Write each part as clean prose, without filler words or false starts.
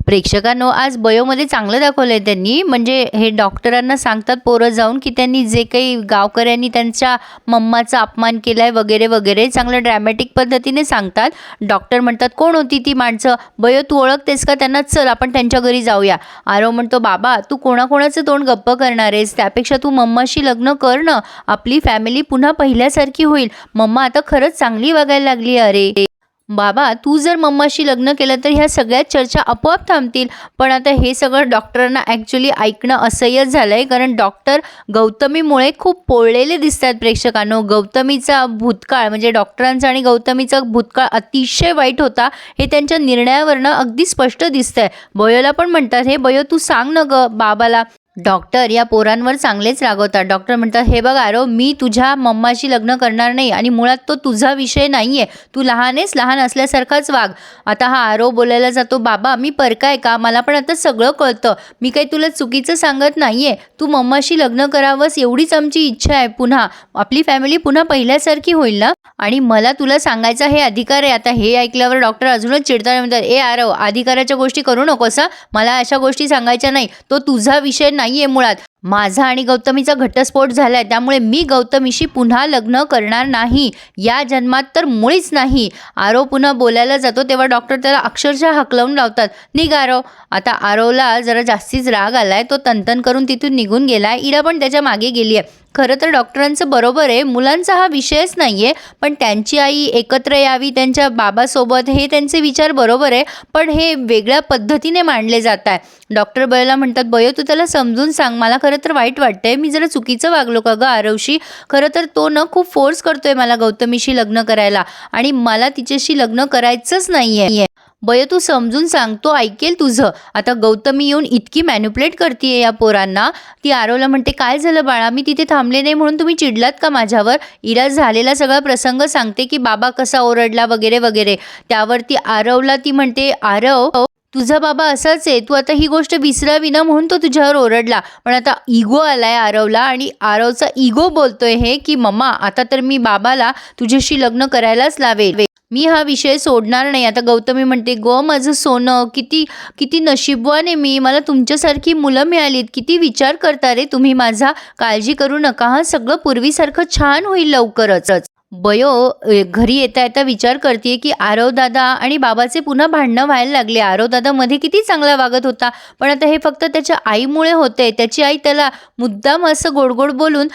प्रेक्षकांनो, आज बयोमध्ये चांगलं दाखवलंय त्यांनी. म्हणजे हे डॉक्टरांना सांगतात पोरं जाऊन, की त्यांनी जे काही गावकऱ्यांनी त्यांच्या मम्माचा अपमान केलाय वगैरे वगैरे चांगलं ड्रॅमॅटिक पद्धतीने सांगतात. डॉक्टर म्हणतात, कोण होती ती माणसं? बयो, तू ओळखतेस का त्यांना? चल आपण त्यांच्या घरी जाऊया. आरव म्हणतो, बाबा तू कोणाकोणाचं तोंड गप्प करणार आहेस? त्यापेक्षा तू मम्माशी लग्न कर ना, आपली फॅमिली पुन्हा पहिल्यासारखी होईल. मम्मा आता खरंच चांगली वागायला लागली. अरे बाबा, तू जर मम्माशी लग्न केलं तर ह्या सगळ्या चर्चा आपोआप थांबतील. पण आता हे सगळं डॉक्टरांना ॲक्च्युली ऐकणं असह्यच झालं आहे, कारण डॉक्टर गौतमीमुळे खूप पोळलेले दिसतात प्रेक्षकांनो. गौतमीचा भूतकाळ म्हणजे डॉक्टरांचा आणि गौतमीचा भूतकाळ अतिशय वाईट होता, हे त्यांच्या निर्णयावरनं अगदी स्पष्ट दिसतंय. बयोला पण म्हणतात, हे बयो तू सांग ना ग बाबाला. डॉक्टर या पोरांवर चांगलेच रागवतात. डॉक्टर म्हणतात, हे बघ आरव, मी तुझ्या मम्माशी लग्न करणार नाही आणि मुळात तो तुझा विषय नाही आहे. तू लहान आहेस, लहान असल्यासारखाच वाग. आता हा आरव बोलायला जातो, बाबा मी परका आहे का? मला पण आता सगळं कळतं. मी काही तुला चुकीचं सांगत नाही आहे. तू मम्माशी लग्न करावंस एवढीच आमची इच्छा आहे. पुन्हा आपली फॅमिली पुन्हा पहिल्यासारखी होईल ना, आणि मला तुला सांगायचा हे अधिकार आहे. आता हे ऐकल्यावर डॉक्टर अजूनच चिडताना म्हणतात, ए आरव, अधिकाराच्या गोष्टी करू नकोस. मला अशा गोष्टी सांगायच्या नाही. तो तुझा विषय नाही आहे मुळात. माझा आणि गौतमीचा घटस्फोट झालाय, त्यामुळे मी गौतमीशी पुन्हा लग्न करणार नाही, या जन्मात तर मुळीच नाही. आरव पुन्हा बोलायला जातो तेव्हा डॉक्टर त्याला अक्षरशः हकलवून लावतात, निघ आरव. आता आरवला जरा जास्तीच राग आलाय, तो तनतन करून तिथून निघून गेलाय. इरा पण त्याच्या मागे गेली आहे. खरं तर डॉक्टरांचं बरोबर आहे, मुलांचा हा विषयच नाही आहे, पण त्यांची आई एकत्र यावी त्यांच्या बाबासोबत, हे त्यांचे विचार बरोबर आहे, पण हे वेगळ्या पद्धतीने मांडले जात आहे. डॉक्टर बयोला म्हणतात, बयो तू त्याला समजून सांग, मला खरं तर वाईट वाटतंय, मी जरा चुकीचं वागलो का गं आरवशी? खरं तर तो न खूप फोर्स करतोय मला गौतमीशी लग्न करायला, आणि मला तिच्याशी लग्न करायचंच नाही आहे. बयो तू समजून सांग, तो ऐकेल तुझं. आता गौतमी येऊन इतकी मॅन्युप्युलेट करते या पोरांना. ती आरवला म्हणते, काय झालं बाळा, मी तिथे थांबले नाही म्हणून तुम्ही चिडलात का माझ्यावर? इरा झालेला सगळा प्रसंग सांगते, की बाबा कसा ओरडला वगैरे वगैरे. त्यावरती आरवला ती म्हणते, आरव तुझा बाबा असाच आहे, तू आता ही गोष्ट विसरावी ना म्हणून तो तुझ्यावर ओरडला. पण आता इगो आलाय आरवला, आणि आरवचा इगो बोलतोय हे, की मम्मा आता तर मी बाबाला तुझ्याशी लग्न करायलाच लावेल, मी हा विषय सोडणार नाही. आता गौतमी म्हणते, गो माझं सोनं, किती किती नशीबवान आहे मी, मला तुमच्यासारखी मुलं मिळालीत. किती विचार करता रे तुम्ही माझा. काळजी करू नका, हा सगळं पूर्वीसारखं छान होईल लवकरच. बयो घरी येता येता विचार करते, की आरव दादा आणि बाबाचे पुन्हा भांडणं व्हायला लागले. आरव दादा मध्ये किती चांगला वागत होता, पण आता हे फक्त त्याच्या आईमुळे होते. त्याची आई त्याला मुद्दाम असं गोडगोड बोलून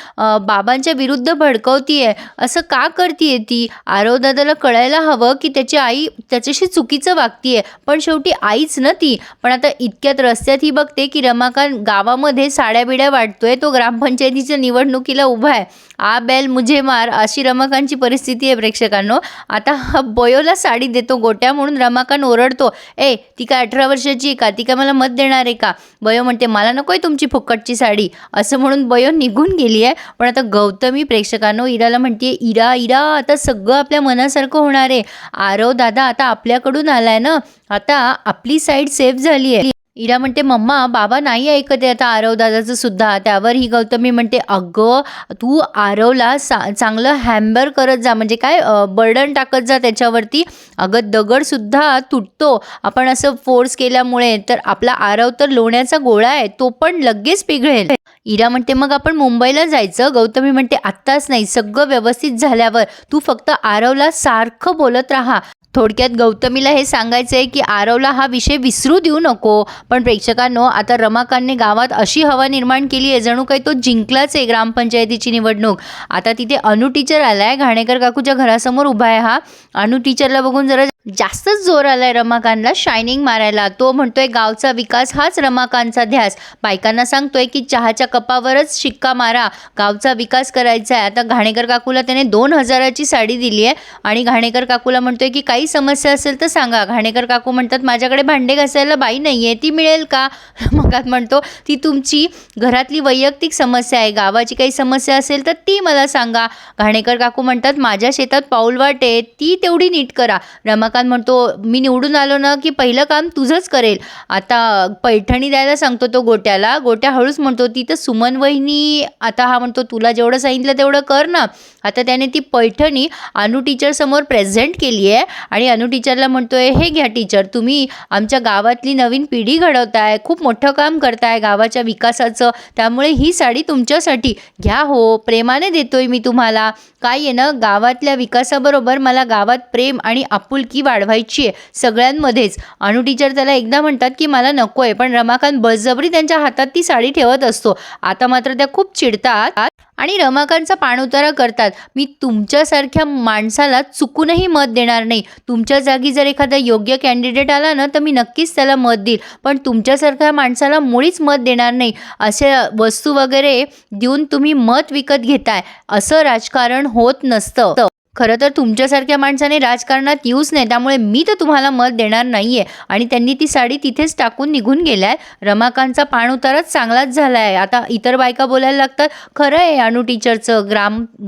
बाबांच्या विरुद्ध भडकवतीये. असं का करतीये ती? आरव दादाला कळायला हवं, की त्याची आई त्याच्याशी चुकीचं वागतीये, पण शेवटी आईच ना ती. पण आता इतक्यात रस्त्यात ही बघते, की रमाकांत गावामध्ये साड्या बिड्या वाटतोय. तो ग्रामपंचायतीच्या निवडणुकीला उभा आहे. आ बैल मुझे मार, अशी रमाकांतची परिस्थिती आहे प्रेक्षकांनो. आता बयोला साडी देतो गोट्या म्हणून रमाकांत ओरडतो, ए ती काय 18 वर्षाची आहे का? ती काय मला मत देणार आहे का? बयो म्हणते, मला नकोय तुमची फुकटची साडी, असं म्हणून बयो निघून गेली आहे. पण आता गौतमी प्रेक्षकांनो इराला म्हणते, इरा इरा आता सगळं आपल्या मनासारखं होणार आहे. आरव दादा आता आपल्याकडून आलाय ना, आता आपली साईड सेफ झाली आहे. इरा म्हणते, मम्मा बाबा नाही ऐकत आहे आता आरव दादाचं सुद्धा. त्यावर ही गौतमी म्हणते, अगं तू आरवला चांगलं हॅम्बर करत जा, म्हणजे काय बर्डन टाकत जा त्याच्यावरती. अगं दगडसुद्धा तुटतो आपण असं फोर्स केल्यामुळे, तर आपला आरव तर लोण्याचा गोळा आहे, तो पण लगेच पिघळेल. इरा म्हणते, मग आपण मुंबईला जायचं. गौतमी म्हणते, आत्ताच नाही, सगळं व्यवस्थित झाल्यावर. तू फक्त आरवला सारखं बोलत राहा. थोडक्यात गौतमीला हे सांगायचं आहे, की आरवला हा विषय विसरू देऊ नको. पण प्रेक्षकांनो, आता रमाकांतने गावात अशी हवा निर्माण केली आहे, जणू काही तो जिंकलाच आहे ग्रामपंचायतीची निवडणूक. आता तिथे अनु टीचर आलाय, घाणेकर काकूच्या घरासमोर उभा आहे हा. अनु टीचरला बघून जरा जास्तच जोर आलाय रमाकांतला शायनिंग मारायला. तो म्हणतोय, गावचा विकास हाच रमाकांतचा ध्यास. बायकांना सांगतोय, की चहाच्या कपावरच शिक्का मारा, गावचा विकास करायचा आहे. आता घाणेकर काकूला त्याने 2000ची साडी दिली आहे, आणि घाणेकर काकूला म्हणतोय, की काही समस्या असेल तर सांगा. घाणेकर काकू म्हणतात, माझ्याकडे भांडे घासायला बाई नाही आहे, ती मिळेल का? रमाकांत म्हणतो, ती तुमची घरातली वैयक्तिक समस्या आहे, गावाची काही समस्या असेल तर ती मला सांगा. घाणेकर काकू म्हणतात, माझ्या शेतात पाऊलवाट आहे, ती तेवढी नीट करा. रमाकांत म्हणतो, मी निवडून आलो ना की पहिलं काम तुझंच करेल. आता पैठणी द्यायला सांगतो तो गोट्याला. गोट्या हळूच म्हणतो, ती तर सुमन वहिनी. आता हा म्हणतो, तुला जेवढं सांगितलं तेवढं कर ना. आता त्याने ती पैठणी अनु टीचर समोर प्रेझेंट केली आहे, आणि अनु टीचरला म्हणतोय, हे घ्या टीचर, तुम्ही आमच्या गावातली नवीन पिढी घडवताय, खूप मोठं काम करताय गावाच्या विकासाचं, त्यामुळे ही साडी तुमच्यासाठी घ्या हो, प्रेमाने देतोय मी तुम्हाला. काय आहे ना, गावातल्या विकासाबरोबर मला गावात प्रेम आणि आपुलकी वाढवायची आहे सगळ्यांमध्येच. अनु टीचर त्याला एकदा म्हणतात की मला नको आहे, पण रमाकांत बळजबरी त्यांच्या हातात ती साडी ठेवत असतो. आता मात्र त्या खूप चिडतात आणि रमाकांतचा पाणउतारा करतात. मी तुमच्यासारख्या माणसाला चुकूनही मत देणार नाही. तुमच्या जागी जर एखादा योग्य कॅन्डिडेट आला ना, तर मी नक्कीच त्याला मत देईल, पण तुमच्यासारख्या माणसाला मुळीच मत देणार नाही. असे वस्तू वगैरे देऊन तुम्ही मत विकत घेताय, असं राजकारण होत नसतं. खरं तर तुमच्यासारख्या माणसाने राजकारणात येऊच नाही, त्यामुळे मी तर तुम्हाला मत देणार नाही आहे. आणि त्यांनी ती साडी तिथेच टाकून निघून गेल्या. रमाकांतचा पाणउताराच चांगलाच झाला आहे. आता इतर बायका बोलायला लागतात, खरं आहे अनु टीचरचं,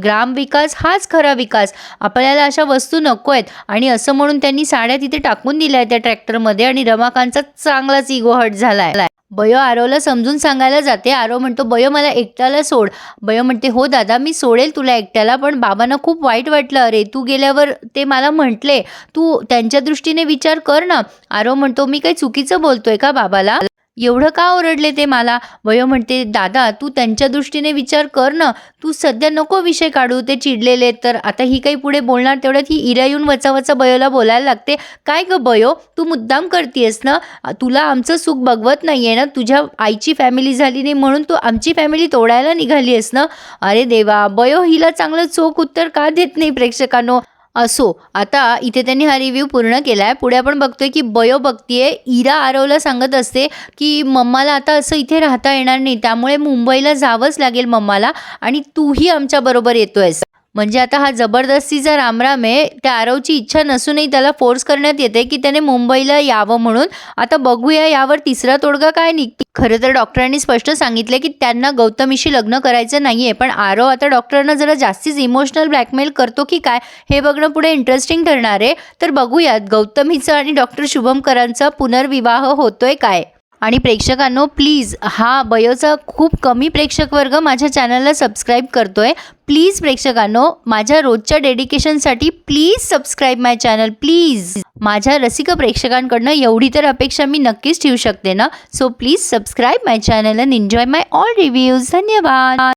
ग्रामविकास हाच खरा विकास, आपल्याला अशा वस्तू नको आहेत. आणि असं म्हणून त्यांनी साड्या तिथे टाकून दिल्या त्या ट्रॅक्टरमध्ये आणि रमाकांतचा चांगलाच इगो हर्ट झाला आहे. बयो आरवला समजून सांगायला जाते. आरव म्हणतो, बयो मला एकट्याला सोड. बयो म्हणते, हो दादा मी सोडेल तुला एकट्याला, पण बाबांना खूप वाईट वाटलं, अरे तू गेल्यावर ते मला म्हटले, तू त्यांच्या दृष्टीने विचार कर ना. आरव म्हणतो, मी काही चुकीचं बोलतोय का बाबाला, एवढं का ओरडले ते मला. वयो म्हणते, दादा तू त्यांच्या दृष्टीने विचार कर ना, तू सध्या नको विषय काढू, ते चिडलेले. तर आता ही काही पुढे बोलणार तेवढ्यात ही इरा येऊन वचा बयोला बोलायला लागते. काय ग बयो, तू मुद्दाम करतेस ना, तुला आमचं सुख बघवत नाही आहे ना, तुझ्या आईची फॅमिली झाली नाही म्हणून तू आमची फॅमिली तोडायला निघाली आहेस ना. अरे देवा, बयो हिला चांगलं चोख उत्तर का देत नाही प्रेक्षकांनो. असो, आता इथे त्यांनी हा रिव्ह्यू पूर्ण केला आहे. पुढे आपण बघतोय की बयो बघतीये, इरा आरवला सांगत असते की मम्माला आता असं इथे राहता येणार नाही, त्यामुळे मुंबईला जावंच लागेल मम्माला, आणि तूही आमच्याबरोबर येतोयस. म्हणजे आता हा जबरदस्तीचा रामराम आहे. त्या आरवची इच्छा नसूनही त्याला फोर्स करण्यात येते की त्याने मुंबईला यावं म्हणून. आता बघूया यावर तिसरा तोडगा काय निघतो. खरं तर डॉक्टरांनी स्पष्ट सांगितले की त्यांना गौतमीशी लग्न करायचं नाहीये, पण आरव आता डॉक्टरांना जरा जास्तीच इमोशनल ब्लॅकमेल करतो की काय हे बघणं पुढे इंटरेस्टिंग ठरणार आहे. तर बघूयात गौतमीचं आणि डॉक्टर शुभमकरांचा पुनर्विवाह होतोय काय. आणि प्रेक्षकांनो प्लीज, हा बयोचा खूप कमी प्रेक्षक वर्ग माझ्या चॅनलला सबस्क्राईब करतोय. प्लीज प्रेक्षकांनो, माझ्या रोजच्या डेडिकेशनसाठी please subscribe my channel please. माझ्या रसिक प्रेक्षकांकडनं एवढी तर अपेक्षा मी नक्कीच ठेवू शकते ना. So please subscribe my channel and enjoy my all reviews. धन्यवाद.